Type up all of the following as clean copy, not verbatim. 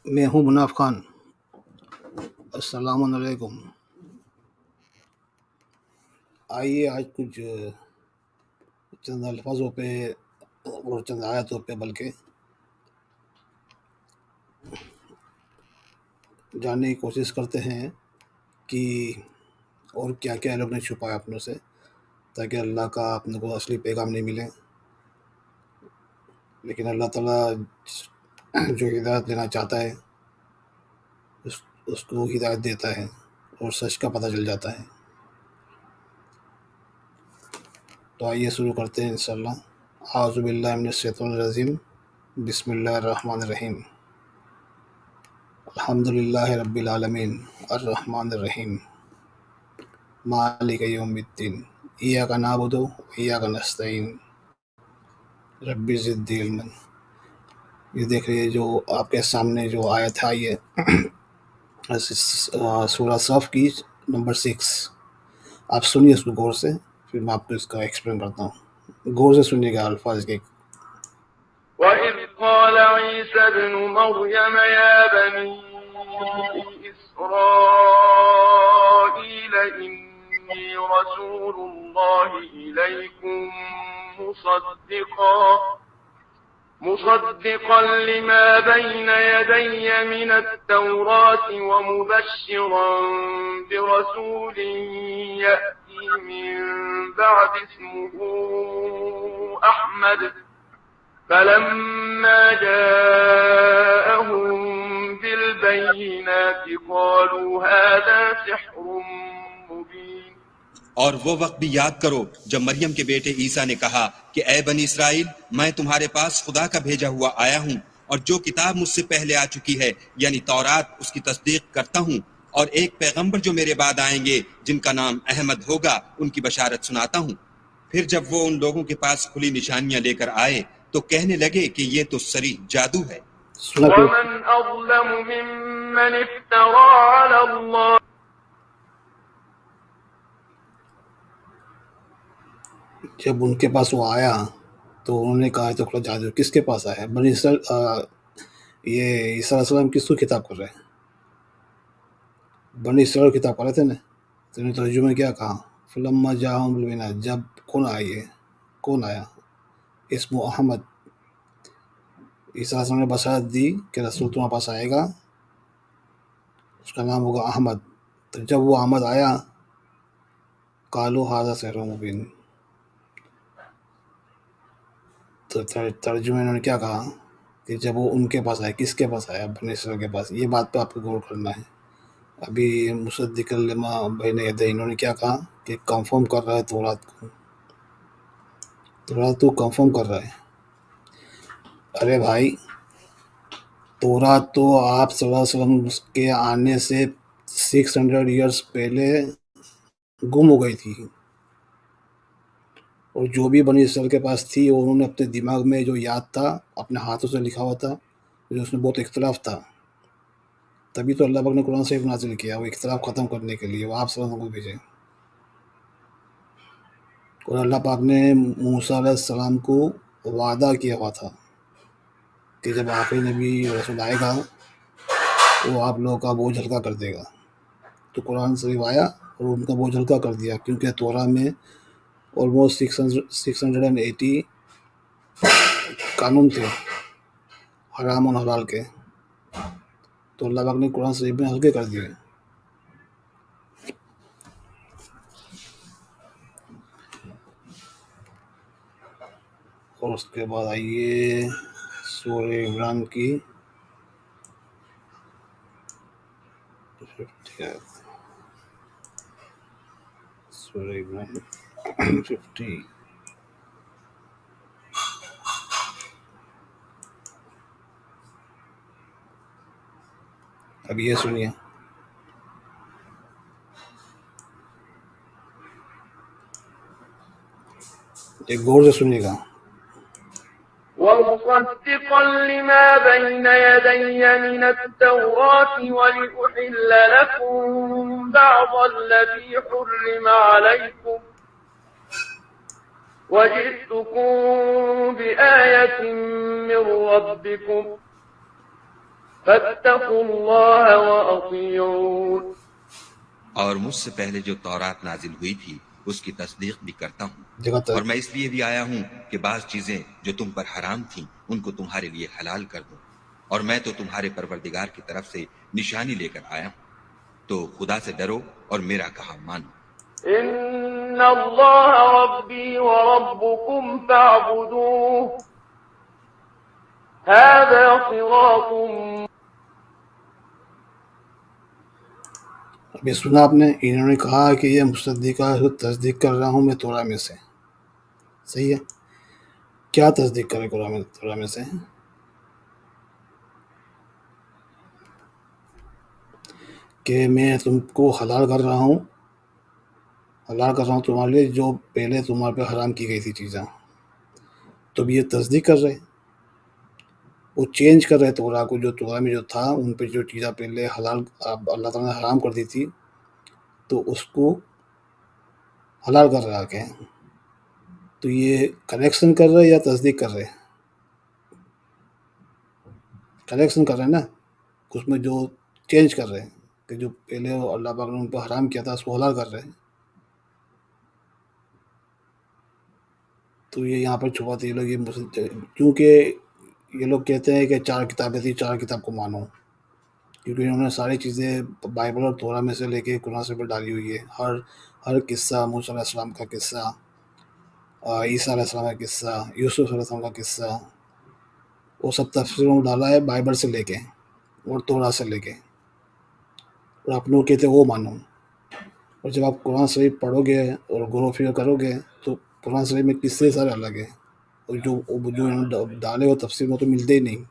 میں ہوں مناف خان۔ السلام علیکم۔ آئیے آج کچھ چند الفاظوں پہ اور چند آیتوں پہ بلکہ جاننے کی کوشش کرتے ہیں کہ اور کیا کیا لوگ نے چھپایا اپنوں سے، تاکہ اللہ کا اپنے کو اصلی پیغام نہیں ملے، لیکن اللہ تعالیٰ جو ہدایت دینا چاہتا ہے اس کو ہدایت دیتا ہے اور سچ کا پتہ چل جاتا ہے۔ تو آئیے شروع کرتے ہیں انشاءاللہ۔ اعوذ باللہ من الشیطان الرجیم، بسم اللہ الرحمن الرحیم۔ الحمد للہ رب العالمین، الرحمن الرحیم، مالک یوم الدین، ایاک نعبد و ایاک نستعین، رب زدنی علما۔ یہ دیکھ رہیے جو آپ کے سامنے جو آیت ہے، یہ سورہ صف کی نمبر 6۔ آپ سنیے اس کو غور سے، پھر میں آپ کو اس کا ایکسپلین کرتا ہوں۔ غور سے سنیے گا الفاظ کے۔ وَإِذْ قَالَ عِيسَى ابْنُ مَرْيَمَ يَا بَنِي إِسْرَائِيلَ إِنِّي رَسُولُ اللَّهِ إِلَيْكُمْ مُصَدِّقًا لِمَا بَيْنَ يَدَيَّ مِنَ التَّوْرَاةِ وَمُبَشِّرًا بِرَسُولٍ يَأْتِي مِن بَعْدِ اسْمُهُ أَحْمَدُ، فَلَمَّا جَاءَهُم بِالْبَيِّنَاتِ قَالُوا هَذَا سِحْرٌ مُبِينٌ۔ اور وہ وقت بھی یاد کرو جب مریم کے بیٹے عیسیٰ نے کہا کہ اے بنی اسرائیل، میں تمہارے پاس خدا کا بھیجا ہوا آیا ہوں، اور جو کتاب مجھ سے پہلے آ چکی ہے یعنی تورات، اس کی تصدیق کرتا ہوں، اور ایک پیغمبر جو میرے بعد آئیں گے جن کا نام احمد ہوگا، ان کی بشارت سناتا ہوں۔ پھر جب وہ ان لوگوں کے پاس کھلی نشانیاں لے کر آئے تو کہنے لگے کہ یہ تو صریح جادو ہے۔ وَمَنْ أَظْلَمُ مِمَّنِ افْتَرَىٰ عَلَى اللَّهِ۔ جب ان کے پاس وہ آیا تو انہوں نے کہا تو کھلا جادو، کس کے پاس آیا؟ بنی اسرائیل، یہ عیسیٰ علیہ السلام کس کو خطاب کر رہے ہیں؟ بنی اسرائیل کتاب پڑھے تھے نا، تو انہوں نے ترجمہ کیا کہا؟ فلما جاءہم بالبینات، جب کون آیا؟ اسم احمد، عیسیٰ علیہ السلام نے بشارت دی کہ رسول تمہارے پاس آئے گا، اس کا نام ہوگا احمد۔ تو جب وہ احمد آیا، قالوا ھذا سحر مبین، تو ترجمے انہوں نے کیا کہا کہ جب وہ ان کے پاس آیا، کس کے پاس آیا؟ بنی اسرائیل کے پاس۔ یہ بات پہ آپ کو غور کرنا ہے۔ ابھی مصدق لما بین یدیہ، انہوں نے کیا کہا کہ کنفرم کر رہا ہے تورات کو، تورات تو کنفرم کر رہا ہے۔ ارے بھائی، تورات تو آپ صلی اللہ علیہ وسلم کے آنے سے 600 ایئرس پہلے گم ہو گئی تھی، اور جو بھی بنی اسرائیل کے پاس تھی وہ انہوں نے اپنے دماغ میں جو یاد تھا اپنے ہاتھوں سے لکھا ہوا تھا، جو اس میں بہت اختلاف تھا، تبھی تو اللہ پاک نے قرآن شریف نازل کیا، وہ اختلاف ختم کرنے کے لیے، وہ آپ صلی اللہ علیہ وسلم کو بھیجے۔ اور اللہ پاک نے موسیٰ علیہ السلام کو وعدہ کیا ہوا تھا کہ جب آخری نبی رسول آئے گا وہ آپ لوگوں کا بوجھ ہلکا کر دے گا۔ تو قرآن شریف آیا اور ان کا بوجھ ہلکا کر دیا، کیونکہ تورات میں آلموسٹ 680 قانون تھے حرام اور حلال کے، تو اللہ پاک نے قرآن شریف میں ہلکے کر دیے۔ اور اس کے بعد آئیے سورہ عمران کی 50، سورہ عمران 50۔ اب یہ سنیے، ایک غور سے سنیے گا۔ وَمُصَدِّقًا لِمَا بَيْنَ يَدَيَّ مِنَ التَّوْرَاةِ وَلِأُحِلَّ لَكُم بَعْضَ الَّذِي حُرِّمَ عَلَيْكُمْ، وَجِئْتُكُم بِآيَةٍ مِّن رَّبِّكُمْ، فاتقوا الله وأطيعون اور مجھ سے پہلے جو تورات نازل ہوئی تھی اس کی تصدیق بھی کرتا ہوں، جگہ اور میں اس لیے بھی آیا ہوں کہ بعض چیزیں جو تم پر حرام تھیں ان کو تمہارے لیے حلال کر دوں، اور میں تو تمہارے پروردگار کی طرف سے نشانی لے کر آیا ہوں، تو خدا سے ڈرو اور میرا کہا مانو۔ إن الله ربي وربكم فاعبدوه هذا صراط ابھی سنا آپ نے، انہوں نے کہا کہ یہ مصدقہ تصدیق کر رہا ہوں میں تورا میں سے، صحیح ہے؟ کیا تصدیق کرے تورا میں سے؟ کہ میں تم کو حلال کر رہا ہوں تمہارے لیے جو پہلے تمہارے پہ حرام کی گئی تھی چیزیں، تو یہ تصدیق کر رہے، وہ چینج کر رہے تورا کو، جو تورا میں جو تھا ان پہ جو چیزیں پہلے حلال اللہ تعالیٰ نے حرام کر دی تھی تو اس کو حلال کر رہا کہ تو یہ کریکشن کر رہے یا تصدیق کر رہے؟ کریکشن کر رہے نا، اس میں جو چینج کر رہے کہ جو پہلے اللہ پاک نے ان پہ حرام کیا تھا اس کو حلال کر رہے، تو یہ یہاں پر چھپاتے یہ لوگ، کیونکہ یہ لوگ کہتے ہیں کہ 4 کتابیں تھی، 4 کتاب کو مانو، کیونکہ انہوں نے ساری چیزیں بائبل اور تورا میں سے لے کے قرآن سے ڈالی ہوئی ہے، ہر قصہ، موسیٰ علیہ السلام کا قصہ، عیسیٰ علیہ السلام کا قصہ، یوسف علیہ السلام کا قصہ، وہ سب تفسیروں میں ڈالا ہے بائبل سے لے کے اور تورا سے لے کے، اور اپنوں کہتے وہ مانو۔ اور جب آپ قرآن شریف پڑھو گے اور غور و فکر کرو گے تو قرآن شریف میں قصے سارے الگ ہیں، اور جو انہوں نے ڈالے وہ تفسیر میں تو ملتے ہی نہیں،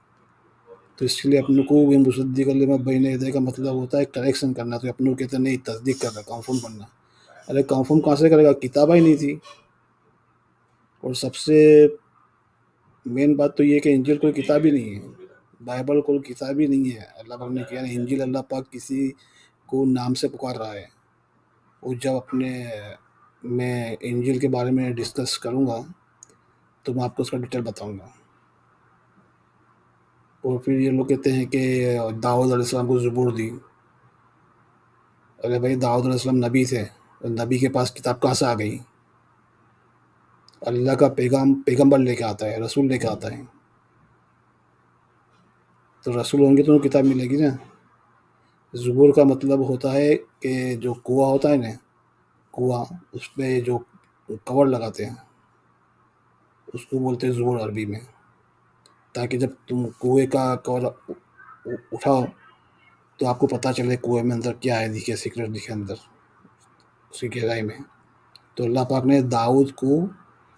تو اس لیے اپنے کو بھی مصدق لما بین یدیہ کا مطلب ہوتا ہے کریکشن کرنا، تو اپنے کو کہتے ہیں نہیں تصدیق کرنا، کنفرم کرنا۔ ارے کنفرم کہاں سے کرے گا، کتابہ ہی نہیں تھی۔ اور سب سے مین بات تو یہ کہ انجیل کوئی کتاب ہی نہیں ہے، بائبل کوئی کتاب ہی نہیں ہے۔ اللہ پاک نے کیا ہے، انجیل اللہ پاک کسی کو نام سے پکار رہا ہے، اور جب میں انجیل کے بارے میں ڈسکس کروں گا تو میں آپ کو اس کا ڈیٹیل بتاؤں گا۔ اور پھر یہ لوگ کہتے ہیں کہ داؤد علیہ السلام کو زبور دی، ارے بھائی داؤد علیہ السلام نبی تھے، نبی کے پاس کتاب کہاں سے آ گئی؟ اللہ کا پیغمبر لے کے آتا ہے، رسول لے کے آتا ہے، تو رسول ہوں گے تو کتاب ملے گی نا۔ زبور کا مطلب ہوتا ہے کہ جو کنواں ہوتا ہے نا، کنواں، اس پہ جو کور لگاتے ہیں اس کو بولتے ہیں زبور عربی میں، تاکہ جب تم کنویں کا کور اٹھاؤ تو آپ کو پتہ چلے کنویں میں اندر کیا ہے، دکھے سیکرٹ دکھے اندر اس کی گہرائی میں۔ تو اللہ پاک نے داؤد کو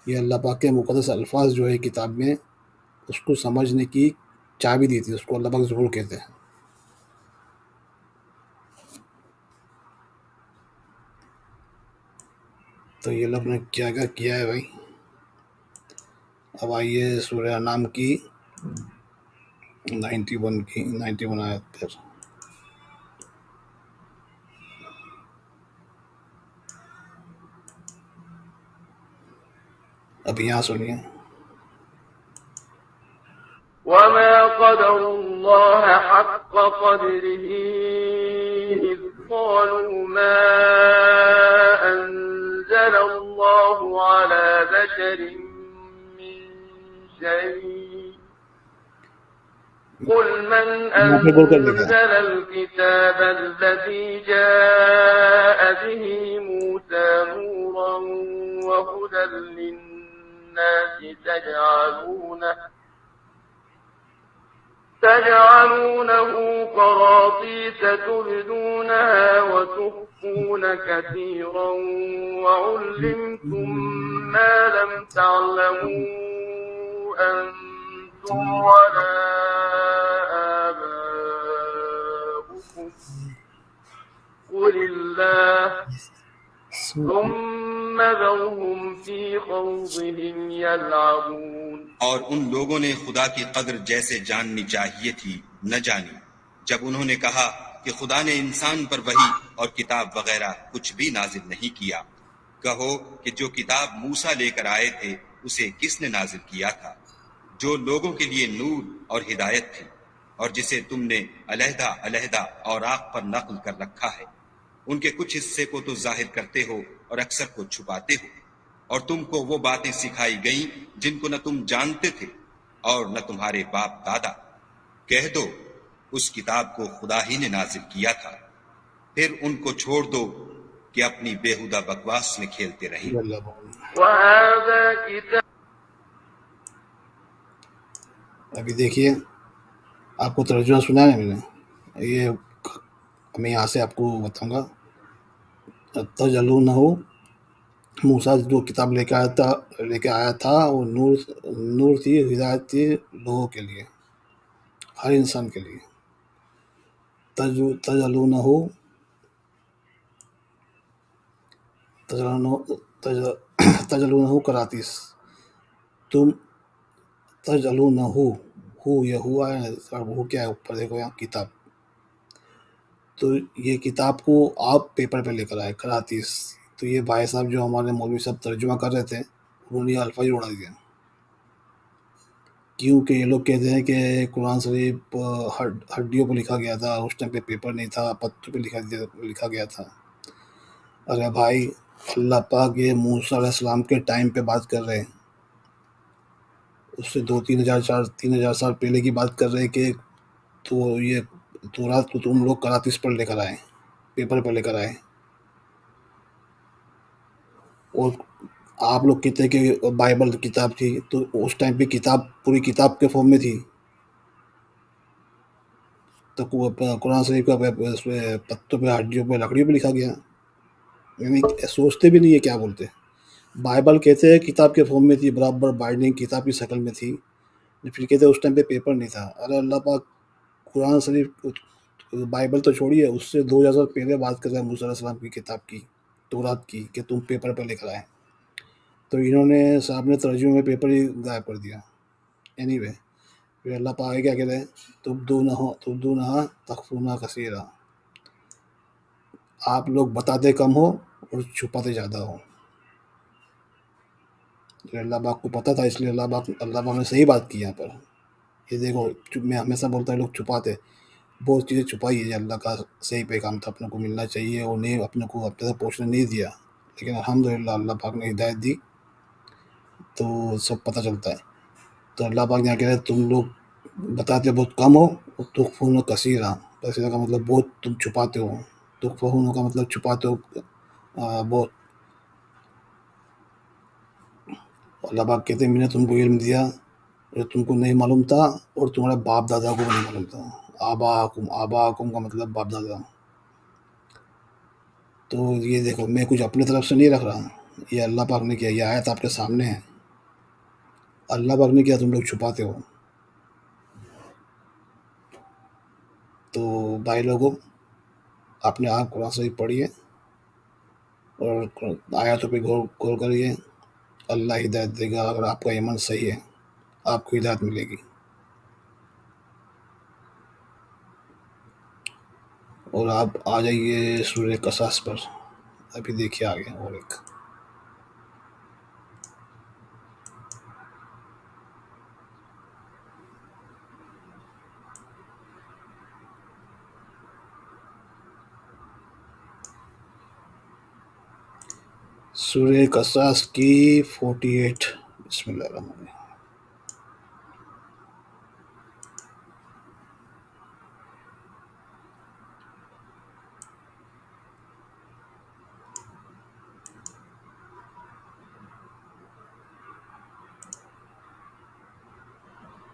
یہ اللہ پاک کے مقدس الفاظ جو ہے کتاب میں اس کو سمجھنے کی چابی دی تھی، اس کو اللہ پاک زبور کہتے ہیں۔ تو یہ لوگ نے کیا کیا ہے بھائی۔ اب آئیے سورہ انعام کی 91 آیت پر۔ اب یہاں سنیے، وما قدر الله حق قدره إذ قالوا ما أنزل الله على بشر من شيء قل من أنزل الكتاب الذي جاء به موسى نورا وهدى للناس تجعلونه قراطيس تبدونها وتخفون كثيرا وعلمتم ما لم تعلموا أنتم ولا آباؤكم قل الله ثم ذرهم في خوضهم يلعبون۔ اور ان لوگوں نے خدا کی قدر جیسے جاننی چاہیے تھی نہ جانی جب انہوں نے کہا کہ خدا نے انسان پر وحی اور کتاب وغیرہ کچھ بھی نازل نہیں کیا۔ کہو کہ جو کتاب موسیٰ لے کر آئے تھے اسے کس نے نازل کیا تھا، جو لوگوں کے لیے نور اور ہدایت تھی۔ اور جسے تم نے علیحدہ علیحدہ اوراق پر نقل کر رکھا ہے، ان کے کچھ حصے کو تو ظاہر کرتے ہو اور اکثر کو چھپاتے ہو، اور تم کو وہ باتیں سکھائی گئیں جن کو نہ تم جانتے تھے اور نہ تمہارے باپ دادا۔ کہہ دو اس کتاب کو خدا ہی نے نازل کیا تھا، پھر ان کو چھوڑ دو کہ اپنی بےہودہ بکواس میں کھیلتے رہیں۔ اللہ بول۔ وهذا كتاب ابھی دیکھیے، آپ کو ترجمہ سنا ہے میں نے، یہ میں یہاں سے آپ کو بتاؤں گا۔ تجلونہ، موسیٰ جو کتاب لے کے آیا تھا وہ نور تھی، ہدایت تھی لوگوں کے لیے، ہر انسان کے لیے۔ تجلونہ کراتیس، تم تجلونہ ہو، یہ ہوا ہے، وہ کیا ہے اوپر دیکھو یہاں کتاب، تو یہ کتاب کو آپ پیپر پہ لے کر آئے کراتیس۔ تو یہ بھائی صاحب جو ہمارے مولوی صاحب ترجمہ کر رہے تھے انہوں نے یہ الفاظ اڑا دیا، کیونکہ یہ لوگ کہتے ہیں کہ قرآن شریف ہڈیوں پہ لکھا گیا تھا، اس ٹائم پہ پیپر نہیں تھا، پتھر پہ لکھا گیا تھا۔ ارے بھائی، اللہ پاک یہ موسیٰ علیہ السلام کے ٹائم پہ بات کر رہے ہیں، اس سے 3,000 سال پہلے کی بات کر رہے ہیں کہ تو یہ تورات کو تم لوگ کراتیس پر لے کر آئے، پیپر پر لے کر آئے، اور آپ لوگ کہتے ہیں کہ بائبل کتاب تھی، تو اس ٹائم پہ کتاب پوری کتاب کے فارم میں تھی، تو قرآن شریف کا پتوں پہ، ہڈیوں پہ، لکڑیوں پہ لکھا گیا، یعنی سوچتے بھی نہیں ہے کیا بولتے۔ بائبل کہتے ہیں کتاب کے فارم میں تھی، برابر بائنڈنگ کتاب کی شکل میں تھی، پھر کہتے ہیں اس ٹائم پہ پیپر نہیں تھا۔ ارے اللہ پاک قرآن شریف، بائبل تو چھوڑیے، اس سے 2,000 سال پہلے بات کر رہے ہیں موسیٰ علیہ السلام کی کتاب کی، تورات کی، کہ تم پیپر پر لے کر آئے، تو انہوں نے صاحب نے ترجمے میں پیپر ہی غائب کر دیا۔ اینی وے، پھر اللہ پاک کیا کہتے ہیں، تبدونہ تخفونہ کثیرا، آپ لوگ بتاتے کم ہو اور چھپاتے زیادہ ہو۔ اللہ پاک کو پتہ تھا، اس لیے اللہ پاک نے صحیح بات کی یہاں پر۔ یہ دیکھو، میں ہمیشہ بولتا ہوں لوگ چھپاتے، بہت چیزیں چھپائی ہے، اللہ کا صحیح پیغام تھا، اپنے کو ملنا چاہیے، اور نہیں اپنے کو اپنے تک پہنچنے نہیں دیا، لیکن الحمدللہ اللہ پاک نے ہدایت دی تو سب پتہ چلتا ہے۔ تو اللہ پاک نے کہہ رہے تم لوگ بتاتے بہت کم ہو، اور تخفون کثیرا، کثیرا کا مطلب بہت تم چھپاتے ہو، تخفون کا مطلب چھپاتے ہو بہت۔ اللہ پاک کہتے ہیں میں نے تم کو علم دیا جو تم کو نہیں معلوم تھا، اور تمہارے باپ دادا کو بھی نہیں معلوم تھا۔ آباکم کا مطلب باپ دادا۔ تو یہ دیکھو، میں کچھ اپنے طرف سے نہیں رکھ رہا، یہ اللہ پاک نے کیا، یہ آیت آپ کے سامنے ہے، اللہ پاک نے کیا، تم لوگ چھپاتے ہو۔ تو بھائی لوگوں، اپنے آپ قرآن شریف پڑھیے اور آیاتوں پہ غور کریے، اللہ ہدایت دے گا۔ اگر آپ کا ایمان صحیح ہے آپ کو ہدایت ملے گی۔ اور آپ آ جائیے سورہ قصص پر، ابھی دیکھیے آگے اور ایک سورہ قصص کی 48۔ بسم اللہ الرحمن الرحیم۔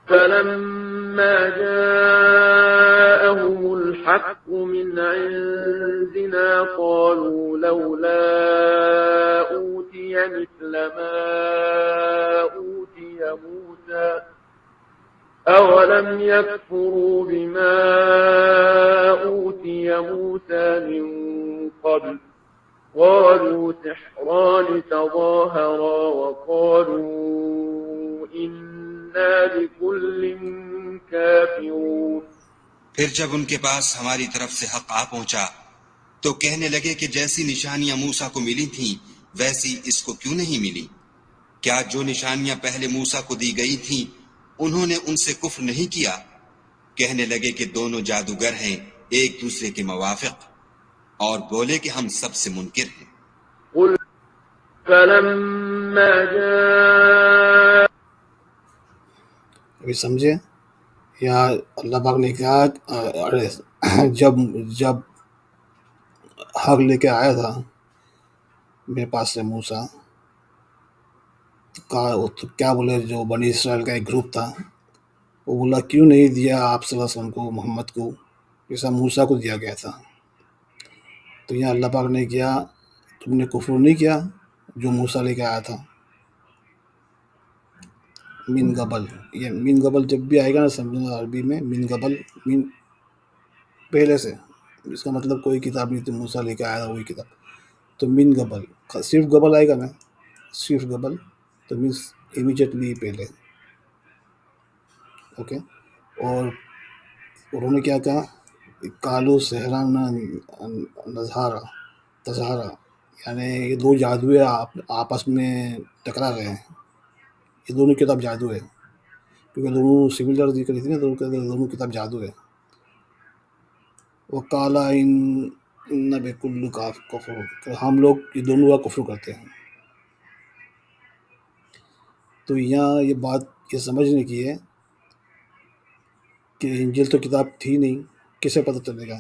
فلما جاءهم الحق من عندنا قالوا لولا أوتي مثل ما أوتي موسى أولم يكفروا بما أوتي موسى من قبل قالوا سحران تظاهرا وقالوا إنا بكل كافرون۔ پھر جب ان کے پاس ہماری طرف سے حق آ پہنچا تو کہنے لگے کہ جیسی نشانیاں موسیٰ کو ملی تھیں ویسی اس کو کیوں نہیں ملی؟ کیا جو نشانیاں پہلے موسیٰ کو دی گئی تھیں انہوں نے ان سے کفر نہیں کیا؟ کہنے لگے کہ دونوں جادوگر ہیں ایک دوسرے کے موافق، اور بولے کہ ہم سب سے منکر ہیں۔ قل فلما جاء ابھی سمجھے؟ یہاں اللہ پاک نے کہا ارے جب حق لے کے آیا تھا میرے پاس سے موسیٰ، تو کیا بولے، جو بنی اسرائیل کا ایک گروپ تھا وہ بولا کیوں نہیں دیا آپ صلی اللہ علیہ وسلم کو، محمد کو، جیسا موسیٰ کو دیا گیا تھا۔ تو یہاں اللہ پاک نے کیا، تم نے کفر نہیں کیا جو موسیٰ لے کے آیا تھا من قبل۔ یہ من قبل جب بھی آئے گا نا سمجھنا عربی میں، من قبل، من پہلے سے، اس کا مطلب کوئی کتاب نہیں تھی موسیٰ لے کے آیا تھا وہی کتاب، تو من قبل صرف قبل آئے گا نا، صرف قبل تو مینس امیجیٹلی پہلے، اوکے۔ اور انہوں نے کیا کہا، کالو سحران تظہارا، یعنی یہ دو جادوئے آپس میں ٹکرا گئے ہیں، یہ دونوں کتاب جادو ہے، کیونکہ دونوں سملر ذکر تھی نا، دونوں کتاب جادو ہے۔ وَقَالَ إِنَّ بِكُلِّ کفر، ہم لوگ یہ دونوں کا کفر کرتے ہیں۔ تو یہاں یہ بات یہ سمجھنے کی ہے کہ انجیل تو کتاب تھی نہیں، کسے پتہ چلے گا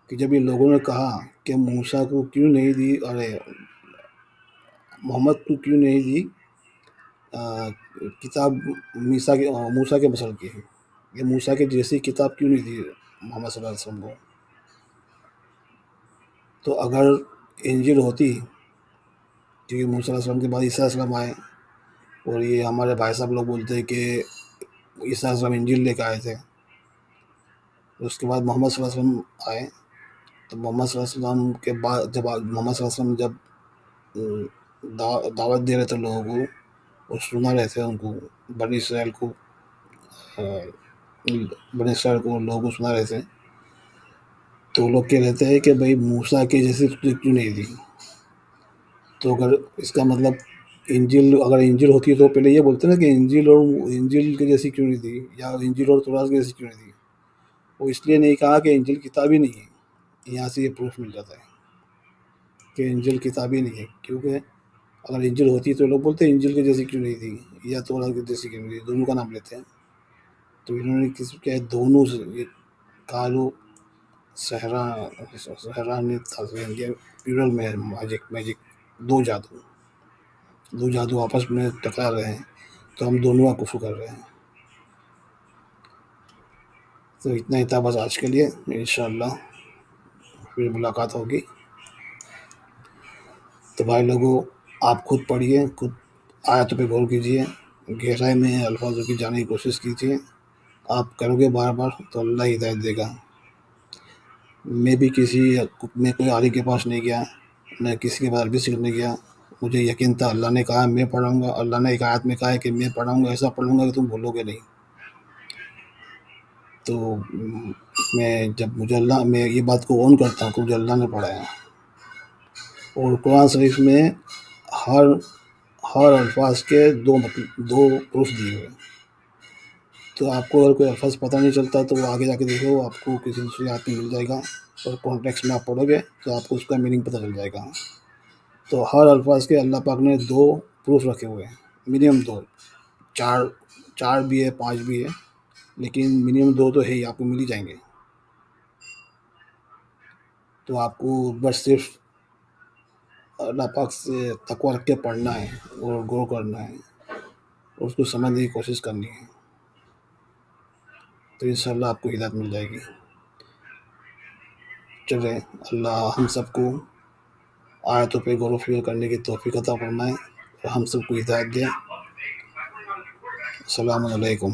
کہ جب یہ لوگوں نے کہا کہ موسیٰ کو کیوں نہیں دی، ارے محمد کو کیوں نہیں دی کتاب موسیٰ کے مثل کی، یہ موسیٰ کے جیسی کتاب کیوں نہیں دی محمد صلی اللہ علیہ وسلم کو۔ تو اگر انجیل ہوتی، کیونکہ موسیٰ علیہ السلام کے بعد عیسیٰ علیہ السلام آئے، اور یہ ہمارے بھائی صاحب لوگ بولتے ہیں کہ عیسیٰ علیہ السلام انجیل لے کے آئے تھے، اس کے بعد محمد صلی اللہ علیہ وسلم آئے، تو محمد صلی اللہ علیہ وسلم کے بعد جب محمد صلی اللہ علیہ وسلم جب دعوت دے رہے تھے لوگوں کو، اور سنا رہے تھے ان کو، بنی اسرائیل کو لوگوں کو سنا رہے تھے، تو وہ لوگ کہہ رہے تھے کہ بھائی موسیٰ کے جیسی تجھے کیوں نہیں دی۔ تو اگر اس کا مطلب اگر انجیل ہوتی ہے تو پہلے یہ بولتے نا کہ انجیل کے جیسی کیوں نہیں دی، یا انجیل اور توراۃ کے جیسی کیوں نہیں دی۔ وہ اس لیے نہیں کہا کہ انجیل کتاب ہی نہیں ہے، یہاں سے یہ پروف مل جاتا ہے کہ انجیل کتاب ہی نہیں ہے، کیونکہ اگر انجیل ہوتی تو لوگ بولتے ہیں انجیل کے جیسی کیوں نہیں دی، یا توراۃ کے جیسی کیوں نہیں دی، دونوں کا نام لیتے ہیں۔ تو انہوں نے کس کیا دونوں سے کالو سحران پیورل میں میجک، دو جادو آپس میں ٹکرا رہے ہیں، تو ہم دونوں کا کفر کر رہے ہیں۔ تو اتنا ہی تھا بس آج کے لیے، انشاءاللہ پھر ملاقات ہوگی۔ تو بھائی لوگوں، آپ خود پڑھیے، خود آیتوں پہ غور کیجیے، گہرائی میں الفاظوں کی جاننے کی کوشش کیجیے، آپ کرو گے بار بار تو اللہ ہدایت دے گا۔ میں کوئی عالم کے پاس نہیں گیا، میں کسی کے پاس عربی سیکھنے گیا، مجھے یقین تھا اللہ نے کہا میں پڑھاؤں گا، اللہ نے ایک آیت میں کہا ہے کہ میں پڑھاؤں گا، ایسا پڑھوں گا کہ تم بھولو گے نہیں۔ تو میں یہ بات کو اون کرتا ہوں کہ مجھے اللہ نے پڑھایا، اور قرآن شریف میں ہر الفاظ کے دو پروف دیے ہوئے، تو آپ کو اگر کوئی الفاظ پتہ نہیں چلتا تو وہ آگے جا کے دیکھو، آپ کو کسی دوسری آیت میں مل جائے گا، اور کانٹیکسٹ میں آپ پڑھو گے تو آپ کو اس کا میننگ پتہ چل جائے گا۔ تو ہر الفاظ کے اللہ پاک نے دو پروف رکھے ہوئے ہیں، منیمم دو، چار بھی ہے، 5 بھی ہے، لیکن منیمم 2 تو ہے ہی، آپ کو مل ہی جائیں گے۔ تو آپ کو بس صرف اللہ پاک سے تقوی رکھ کے پڑھنا ہے، اور غور کرنا ہے، اور اس کو سمجھنے کی کوشش کرنی ہے، تو انشاءاللہ آپ کو ہدایت مل جائے گی۔ چلے اللہ ہم سب کو آیتوں پہ غور و فکر کرنے کی توفیق عطا فرمائے، اور ہم سب کو ہدایت دے۔ السلام علیکم۔